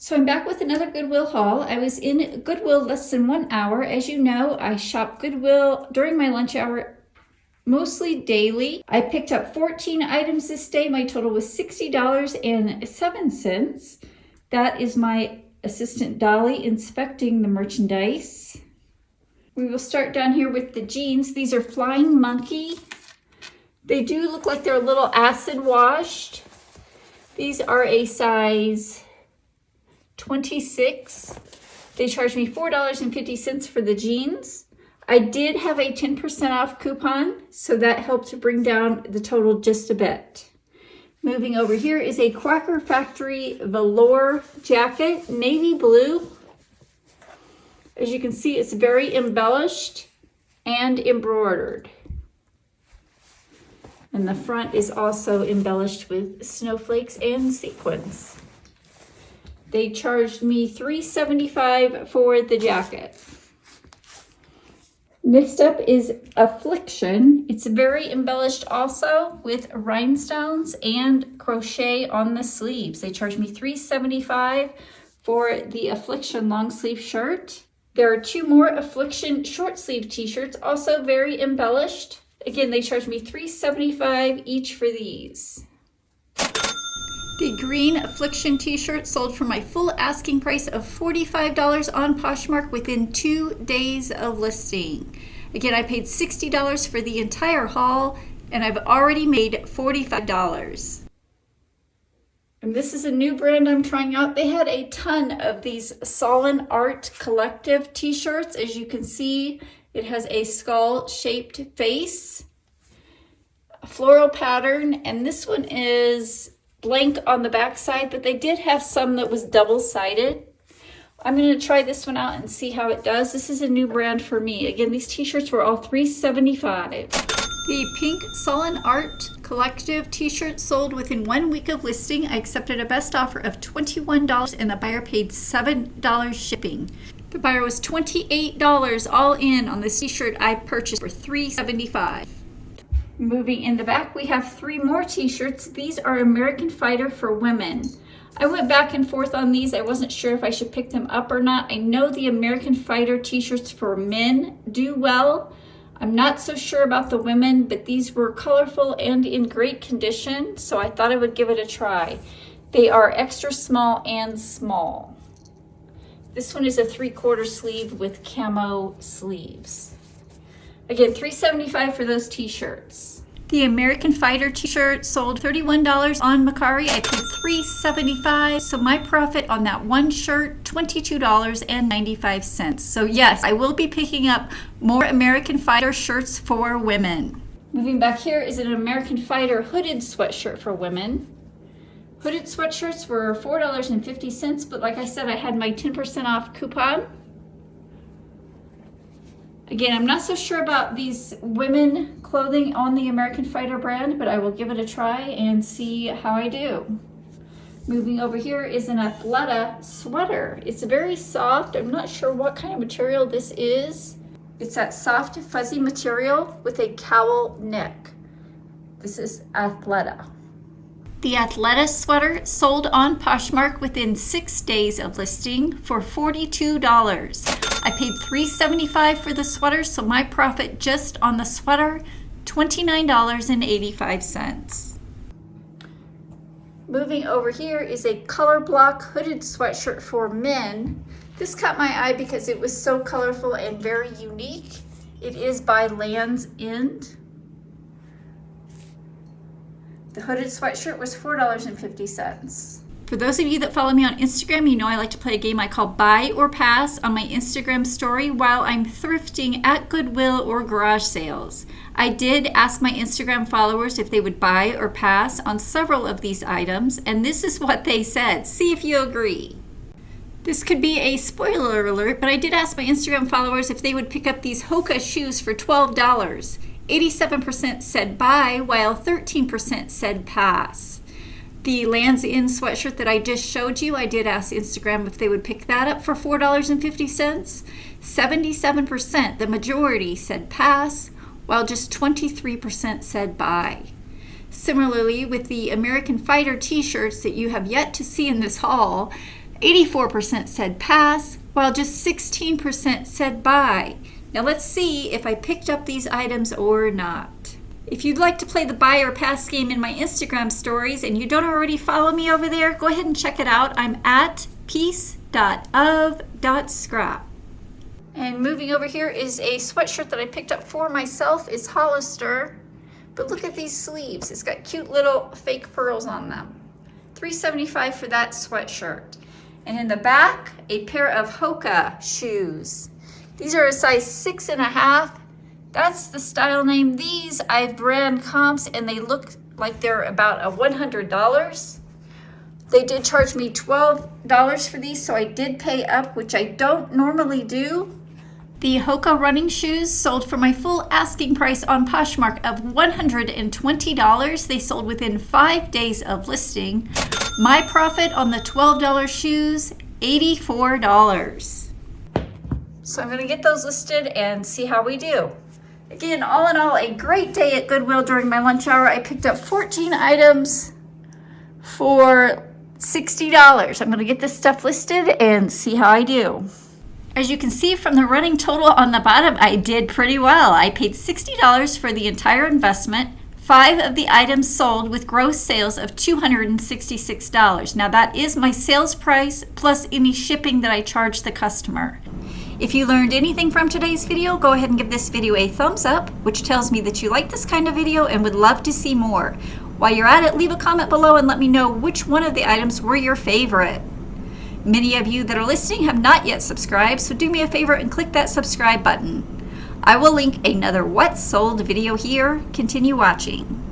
So I'm back with another Goodwill haul. I was in Goodwill less than 1 hour. As you know, I shop Goodwill during my lunch hour, mostly daily. I picked up 14 items this day. My total was $60.07. That is my assistant Dolly inspecting the merchandise. We will start down here with the jeans. These are Flying Monkey. They do look like they're a little acid washed. These are a size 26. They charged me $4.50 for the jeans. I did have a 10% off coupon, so that helped to bring down the total just a bit. Moving over here is a Quaker Factory velour jacket, navy blue. As you can see, it's very embellished and embroidered. And the front is also embellished with snowflakes and sequins. They charged me $3.75 for the jacket. Next up is Affliction. It's very embellished also with rhinestones and crochet on the sleeves. They charged me $3.75 for the Affliction long sleeve shirt. There are two more Affliction short sleeve t-shirts, also very embellished. Again, they charged me $3.75 each for these. The green Affliction t-shirt sold for my full asking price of $45 on Poshmark within 2 days of listing. Again, I paid $60 for the entire haul, and I've already made $45. And this is a new brand I'm trying out. They had a ton of these Solon Art Collective t-shirts. As you can see, it has a skull-shaped face, a floral pattern, and this one is blank on the back side, but they did have some that was double-sided. I'm going to try this one out and see how it does. This is a new brand for me. Again, these t-shirts were all $3.75. The pink Solon Art Collective t-shirt sold within 1 week of listing. I accepted a best offer of $21 and the buyer paid $7 shipping. The buyer was $28 all in on this t-shirt I purchased for $3.75. Moving in the back, we have 3 more t-shirts. These are American Fighter for women. I went back and forth on these. I wasn't sure if I should pick them up or not. I know the American Fighter t-shirts for men do well. I'm not so sure about the women, but these were colorful and in great condition, so I thought I would give it a try. They are extra small and small. This one is a 3/4 sleeve with camo sleeves. Again, $3.75 for those t-shirts. The American Fighter t-shirt sold $31 on mercari. I paid $3.75, so my profit on that one shirt, $22.95. So yes, I will be picking up more American Fighter shirts for women. Moving back here is an American Fighter hooded sweatshirt for women. Hooded sweatshirts were $4.50, but like I said, I had my 10% off coupon. Again, I'm not so sure about these women clothing on the American Fighter brand, but I will give it a try and see how I do. Moving over here is an Athleta sweater. It's very soft. I'm not sure what kind of material this is. It's that soft, fuzzy material with a cowl neck. This is Athleta. The Athleta sweater sold on Poshmark within 6 days of listing for $42. I paid $3.75 for the sweater, so my profit just on the sweater, $29.85. Moving over here is a color block hooded sweatshirt for men. This caught my eye because it was so colorful and very unique. It is by Land's End. The hooded sweatshirt was $4.50. For those of you that follow me on Instagram, you know I like to play a game I call Buy or Pass on my Instagram story while I'm thrifting at Goodwill or garage sales. I did ask my Instagram followers if they would buy or pass on several of these items, and this is what they said. See if you agree. This could be a spoiler alert, but I did ask my Instagram followers if they would pick up these Hoka shoes for $12. 87% said buy, while 13% said pass. The Land's End sweatshirt that I just showed you, I did ask Instagram if they would pick that up for $4.50. 77%, the majority, said pass, while just 23% said buy. Similarly, with the American Fighter t-shirts that you have yet to see in this haul, 84% said pass, while just 16% said buy. Now let's see if I picked up these items or not. If you'd like to play the buy or pass game in my Instagram stories and you don't already follow me over there, go ahead and check it out. I'm at piece.of.scrap. And moving over here is a sweatshirt that I picked up for myself. It's Hollister, but look at these sleeves. It's got cute little fake pearls on them. $3.75 for that sweatshirt. And in the back, a pair of Hoka shoes. These are a size 6.5. That's the style name. These I've ran comps and they look like they're about $100. They did charge me $12 for these, so I did pay up, which I don't normally do. The Hoka running shoes sold for my full asking price on Poshmark of $120. They sold within 5 days of listing. My profit on the $12 shoes, $84. So I'm gonna get those listed and see how we do. Again, all in all, a great day at Goodwill during my lunch hour. I picked up 14 items for $60. I'm gonna get this stuff listed and see how I do. As you can see from the running total on the bottom, I did pretty well. I paid $60 for the entire investment. 5 of the items sold with gross sales of $266. Now that is my sales price plus any shipping that I charge the customer. If you learned anything from today's video, go ahead and give this video a thumbs up, which tells me that you like this kind of video and would love to see more. While you're at it, leave a comment below and let me know which one of the items were your favorite. Many of you that are listening have not yet subscribed, so do me a favor and click that subscribe button. I will link another What Sold video here. Continue watching.